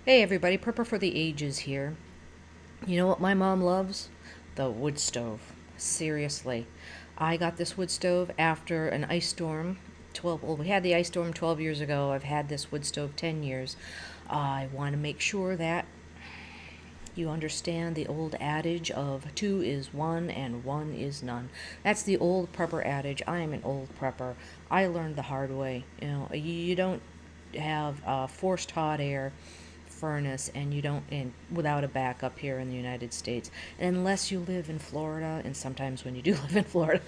Hey everybody, Prepper for the Ages here. You know what my mom loves? The wood stove. Seriously. I got this wood stove after an ice storm. Well, we had the ice storm 12 years ago. I've had this wood stove 10 years. I want to make sure that you understand the old adage of two is one and one is none. That's the old prepper adage. I am an old prepper. I learned the hard way. You don't have forced hot air furnace and you don't and without a backup here in the United States, and unless you live in Florida, and sometimes when you do live in Florida,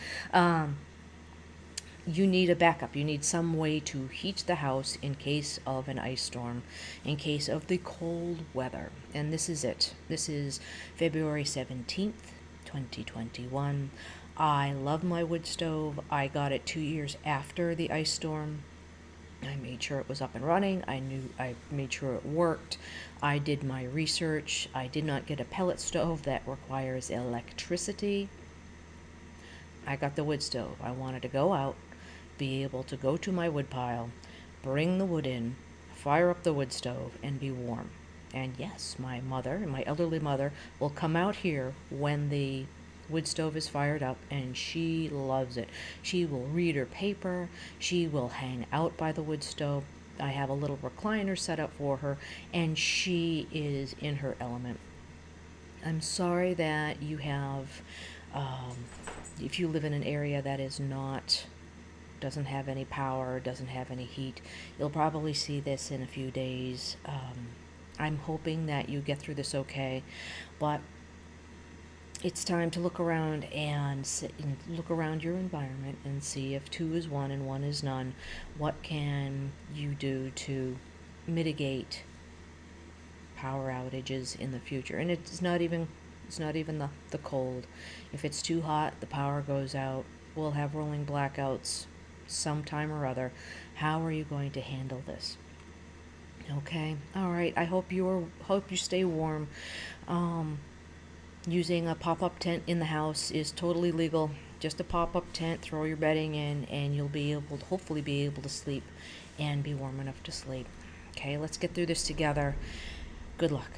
you need a backup. You need some way to heat the house in case of an ice storm, in case of the cold weather. And this is it. This is February 17th, 2021. I love my wood stove. I got it 2 years after the ice storm. I made sure it was up and running. I made sure it worked. I did my research. I did not get a pellet stove that requires electricity. I got the wood stove. I wanted to go out, be able to go to my wood pile, bring the wood in, fire up the wood stove, and be warm. And yes, my elderly mother, will come out here when the wood stove is fired up, and she loves it. She will read her paper, she will hang out by the wood stove. I have a little recliner set up for her, and she is in her element. I'm sorry that you have, um, if you live in an area that is not, doesn't have any power, doesn't have any heat, you'll probably see this in a few days. I'm hoping that you get through this okay, but it's time to look around and look around your environment and see if two is one and one is none. What can you do to mitigate power outages in the future? And it's not even the cold. If it's too hot, the power goes out. We'll have rolling blackouts sometime or other. How are you going to handle this? Okay. All right. Hope you stay warm. Um, Using a pop-up tent in the house is totally legal. Just a pop-up tent, throw your bedding in, and you'll be able to hopefully be able to sleep and be warm enough to sleep. Okay, let's get through this together. Good luck.